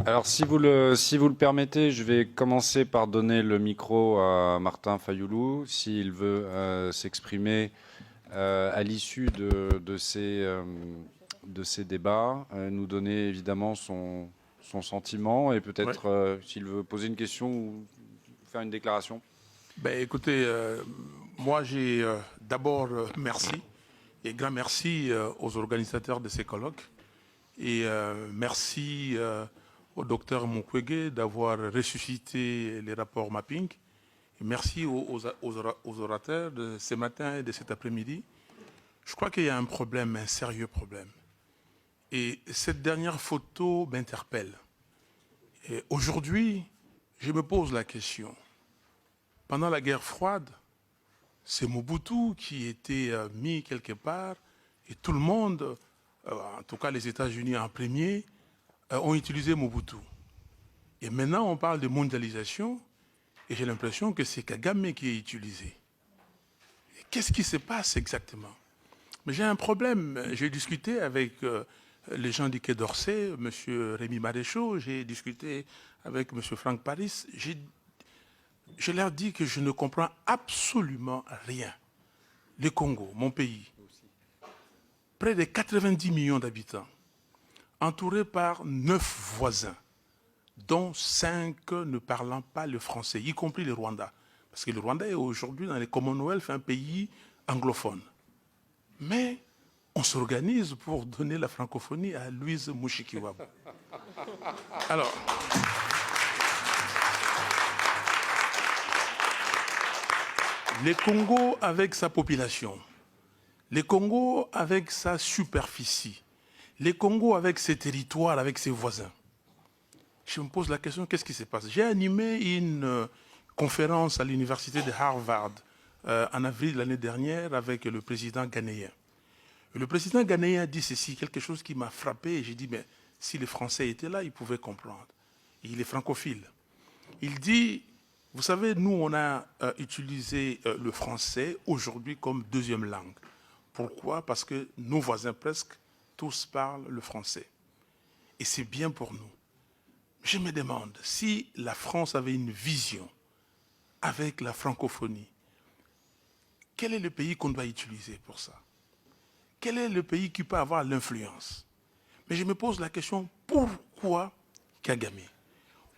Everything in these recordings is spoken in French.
Alors, si vous le permettez, je vais commencer par donner le micro à Martin Fayoulou, s'il veut s'exprimer à l'issue de ces débats, nous donner évidemment son sentiment et Ouais. peut-être s'il veut poser une question ou faire une déclaration. Ben, écoutez, moi j'ai d'abord merci et grand merci aux organisateurs de ces colloques et merci au docteur Mukwege d'avoir ressuscité les rapports mapping. Et merci aux orateurs de ce matin et de cet après-midi. Je crois qu'il y a un problème, un sérieux problème. Et cette dernière photo m'interpelle. Et aujourd'hui, je me pose la question. Pendant la guerre froide, c'est Mobutu qui était mis quelque part et tout le monde, en tout cas les États-Unis en premier, ont utilisé Mobutu. Et maintenant, on parle de mondialisation et j'ai l'impression que c'est Kagame qui est utilisé. Qu'est-ce qui se passe exactement? Mais j'ai un problème. J'ai discuté avec les gens du Quai d'Orsay, M. Rémi Maréchaux, j'ai discuté avec M. Franck Paris. Je leur dis que je ne comprends absolument rien. Le Congo, mon pays, près de 90 millions d'habitants, entouré par 9 voisins, dont 5 ne parlant pas le français, y compris le Rwanda. Parce que le Rwanda est aujourd'hui dans les Commonwealth un pays anglophone. Mais on s'organise pour donner la francophonie à Louise Mushikiwabo. Alors, le Congo avec sa population, le Congo avec sa superficie, le Congo avec ses territoires, avec ses voisins. Je me pose la question, qu'est-ce qui se passe? J'ai animé une conférence à l'université de Harvard en avril de l'année dernière avec le président ghanéen. Et le président ghanéen a dit ceci, quelque chose qui m'a frappé, et j'ai dit, mais si les Français étaient là, ils pouvaient comprendre. Et il est francophile. Il dit, vous savez, nous, on a utilisé le français aujourd'hui comme deuxième langue. Pourquoi? Parce que nos voisins presque tous parlent le français. Et c'est bien pour nous. Je me demande si la France avait une vision avec la francophonie, quel est le pays qu'on doit utiliser pour ça? Quel est le pays qui peut avoir l'influence? Mais je me pose la question, pourquoi Kagame?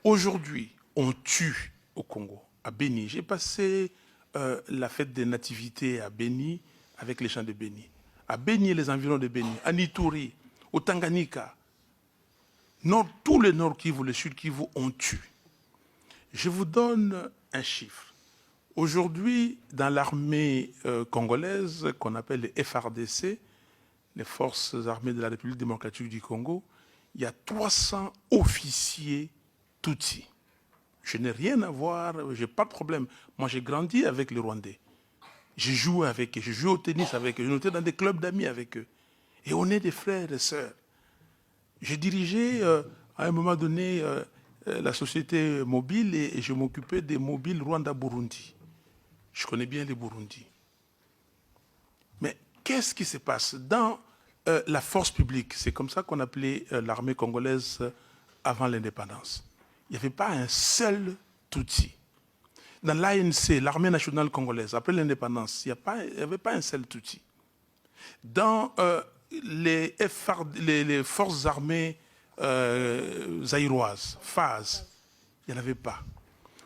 Aujourd'hui, on tue au Congo, à Béni. J'ai passé la fête des nativités à Béni avec les chants de Béni. À Béni et les environs de Béni, à Nituri, au Tanganyika, tout le Nord Kivu, le Sud Kivu, on tue. Je vous donne un chiffre. Aujourd'hui, dans l'armée congolaise, qu'on appelle les FRDC, les Forces armées de la République démocratique du Congo, il y a 300 officiers Tutsis. Je n'ai rien à voir, je n'ai pas de problème. Moi, j'ai grandi avec les Rwandais. J'ai joué avec eux, j'ai joué au tennis avec eux, j'ai été dans des clubs d'amis avec eux. Et on est des frères et sœurs. J'ai dirigé à un moment donné la société mobile et je m'occupais des mobiles Rwanda-Burundi. Je connais bien les Burundi. Mais qu'est-ce qui se passe dans la force publique? C'est comme ça qu'on appelait l'armée congolaise avant l'indépendance. Il n'y avait pas un seul Tutsi. Dans l'ANC, l'armée nationale congolaise, après l'indépendance, il n'y avait pas un seul Tutsi. Dans les forces armées zaïroises, FAZ, il n'y en avait pas.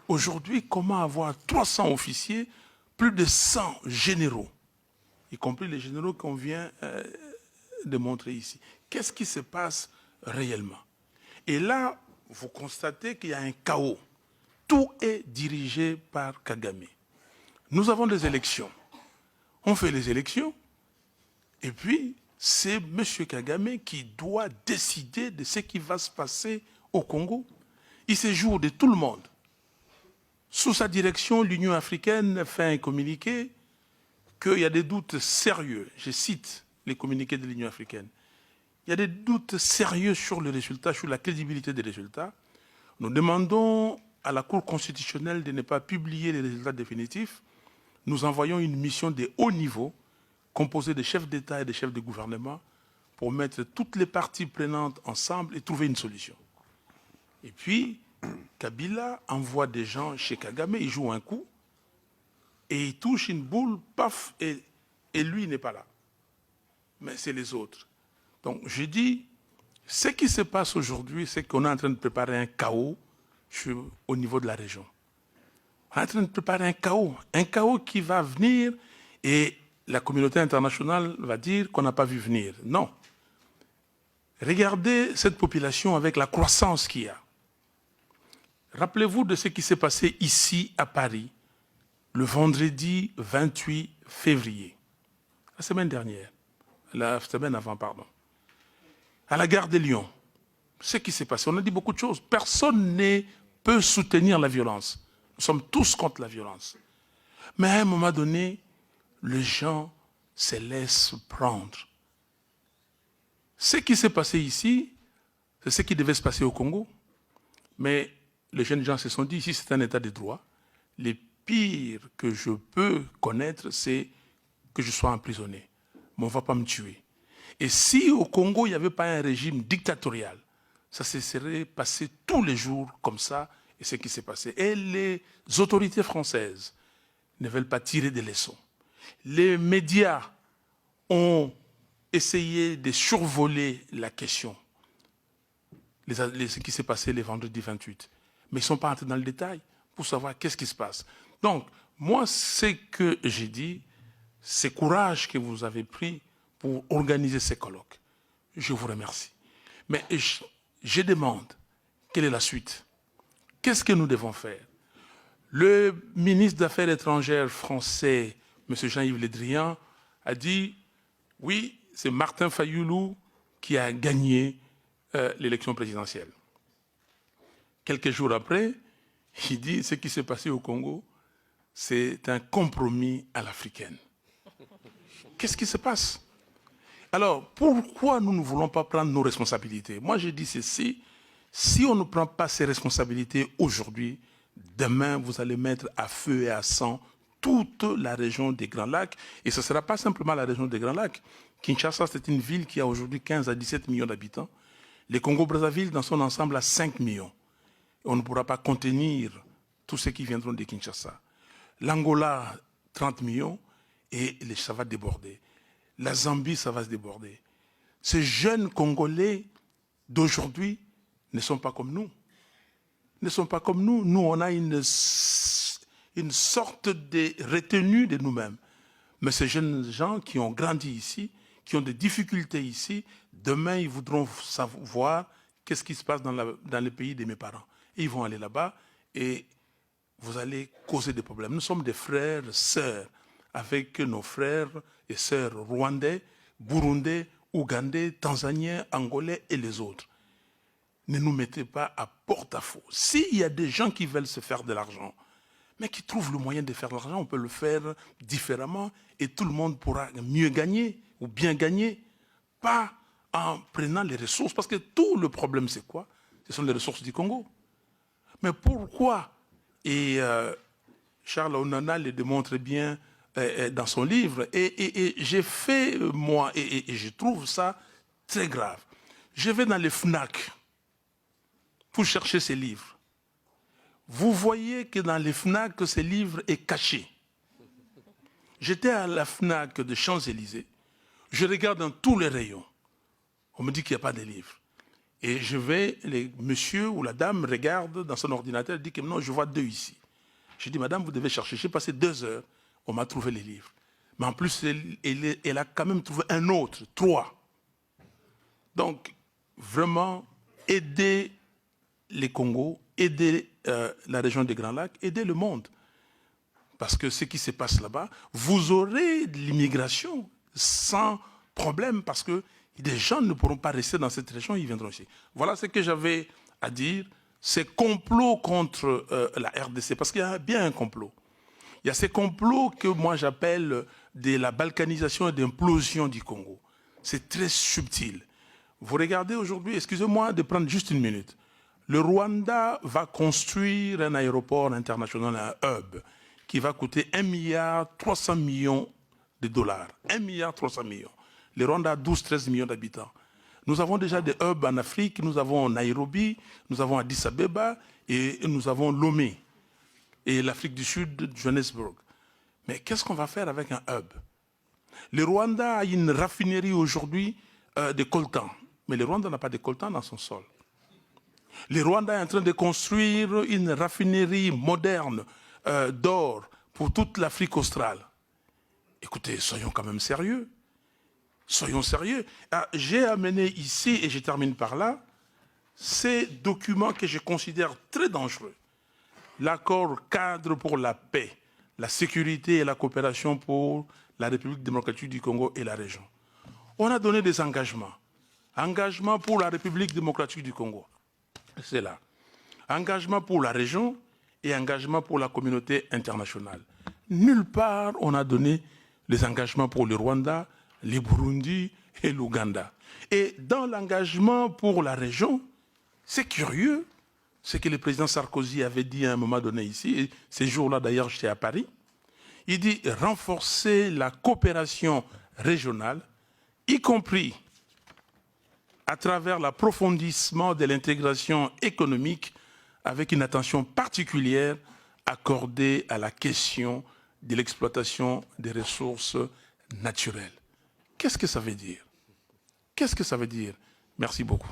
Aujourd'hui, comment avoir 300 officiers, plus de 100 généraux, y compris les généraux qu'on vient de montrer ici? Qu'est-ce qui se passe réellement? Et là, vous constatez qu'il y a un chaos. Tout est dirigé par Kagame. Nous avons des élections. On fait les élections, et puis c'est M. Kagame qui doit décider de ce qui va se passer au Congo. Il se joue de tout le monde. Sous sa direction, l'Union africaine fait un communiqué qu'il y a des doutes sérieux. Je cite les communiqués de l'Union africaine. Il y a des doutes sérieux sur les résultats, sur la crédibilité des résultats. Nous demandons à la Cour constitutionnelle de ne pas publier les résultats définitifs. Nous envoyons une mission de haut niveau, composée de chefs d'État et de chefs de gouvernement, pour mettre toutes les parties prenantes ensemble et trouver une solution. Et puis, Kabila envoie des gens chez Kagame, il joue un coup, et il touche une boule, paf, et lui n'est pas là. Mais c'est les autres. Donc, je dis, ce qui se passe aujourd'hui, c'est qu'on est en train de préparer un chaos au niveau de la région. On est en train de préparer un chaos qui va venir et la communauté internationale va dire qu'on n'a pas vu venir. Non. Regardez cette population avec la croissance qu'il y a. Rappelez-vous de ce qui s'est passé ici à Paris, le vendredi 28 février, la semaine dernière, la semaine avant, pardon, à la gare de Lyon. Ce qui s'est passé, on a dit beaucoup de choses. Personne ne peut soutenir la violence. Nous sommes tous contre la violence. Mais à un moment donné, les gens se laissent prendre. Ce qui s'est passé ici, c'est ce qui devait se passer au Congo. Mais les jeunes gens se sont dit, ici c'est un état de droit. Le pire que je peux connaître, c'est que je sois emprisonné. Mais on ne va pas me tuer. Et si au Congo, il n'y avait pas un régime dictatorial, ça se serait passé tous les jours comme ça, et c'est ce qui s'est passé. Et les autorités françaises ne veulent pas tirer des leçons. Les médias ont essayé de survoler la question, ce qui s'est passé le vendredi 28. Mais ils ne sont pas entrés dans le détail pour savoir qu'est-ce qui se passe. Donc, moi, ce que j'ai dit, c'est courage que vous avez pris pour organiser ces colloques. Je vous remercie. Mais je demande, quelle est la suite? Qu'est-ce que nous devons faire? Le ministre des Affaires étrangères français, M. Jean-Yves Le Drian, a dit, oui, c'est Martin Fayoulou qui a gagné l'élection présidentielle. Quelques jours après, il dit, ce qui s'est passé au Congo, c'est un compromis à l'africaine. Qu'est-ce qui se passe? Alors, pourquoi nous ne voulons pas prendre nos responsabilités? Moi, je dis ceci, si on ne prend pas ces responsabilités aujourd'hui, demain, vous allez mettre à feu et à sang toute la région des Grands Lacs. Et ce ne sera pas simplement la région des Grands Lacs. Kinshasa, c'est une ville qui a aujourd'hui 15 à 17 millions d'habitants. Le Congo-Brazzaville, dans son ensemble, a 5 millions. On ne pourra pas contenir tous ceux qui viendront de Kinshasa. L'Angola, 30 millions, et ça va déborder. La Zambie, ça va se déborder. Ces jeunes Congolais d'aujourd'hui ne sont pas comme nous. Ne sont pas comme nous. Nous, on a une sorte de retenue de nous-mêmes. Mais ces jeunes gens qui ont grandi ici, qui ont des difficultés ici, demain, ils voudront savoir qu'est-ce qui se passe dans le pays de mes parents. Et ils vont aller là-bas et vous allez causer des problèmes. Nous sommes des frères, sœurs, avec nos frères et sœurs rwandais, burundais, ougandais, tanzaniens, angolais et les autres. Ne nous mettez pas à porte-à-faux. S'il y a des gens qui veulent se faire de l'argent, mais qui trouvent le moyen de faire de l'argent, on peut le faire différemment et tout le monde pourra mieux gagner ou bien gagner, pas en prenant les ressources. Parce que tout le problème, c'est quoi? Ce sont les ressources du Congo. Mais pourquoi? Et Charles Onana le démontre bien dans son livre. Et j'ai fait, moi, et je trouve ça très grave. Je vais dans les FNAC pour chercher ces livres. Vous voyez que dans les FNAC, ce livre est caché. J'étais à la FNAC de Champs-Élysées. Je regarde dans tous les rayons. On me dit qu'il n'y a pas de livres. Et je vais, le monsieur ou la dame regarde dans son ordinateur, dit que non, je vois 2 ici. Je dis, madame, vous devez chercher. J'ai passé 2 heures, on m'a trouvé les livres. Mais en plus, elle a quand même trouvé un autre, 3. Donc, vraiment, aider les Congos, aider la région des Grands Lacs, aider le monde. Parce que ce qui se passe là-bas, vous aurez de l'immigration sans problème, parce que des gens ne pourront pas rester dans cette région, ils viendront ici. Voilà ce que j'avais à dire. Ces complots contre la RDC, parce qu'il y a bien un complot. Il y a ces complots que moi j'appelle de la balkanisation et d'implosion du Congo. C'est très subtil. Vous regardez aujourd'hui, excusez-moi de prendre juste une minute. Le Rwanda va construire un aéroport international, un hub, qui va coûter 1,3 milliard de dollars. 1,3 milliard. Le Rwanda a 12-13 millions d'habitants. Nous avons déjà des hubs en Afrique, nous avons Nairobi, nous avons Addis Abeba et nous avons Lomé et l'Afrique du Sud, Johannesburg. Mais qu'est-ce qu'on va faire avec un hub? Le Rwanda a une raffinerie aujourd'hui de coltan, mais le Rwanda n'a pas de coltan dans son sol. Le Rwanda est en train de construire une raffinerie moderne d'or pour toute l'Afrique australe. Écoutez, soyons quand même sérieux. Soyons sérieux. J'ai amené ici, et je termine par là, ces documents que je considère très dangereux. L'accord cadre pour la paix, la sécurité et la coopération pour la République démocratique du Congo et la région. On a donné des engagements. Engagement pour la République démocratique du Congo. C'est là. Engagement pour la région et engagement pour la communauté internationale. Nulle part on a donné les engagements pour le Rwanda, le Burundi et l'Ouganda. Et dans l'engagement pour la région, c'est curieux, ce que le président Sarkozy avait dit à un moment donné ici, et ces jours-là d'ailleurs j'étais à Paris, il dit renforcer la coopération régionale, y compris à travers l'approfondissement de l'intégration économique avec une attention particulière accordée à la question de l'exploitation des ressources naturelles. Qu'est-ce que ça veut dire? Qu'est-ce que ça veut dire? Merci beaucoup.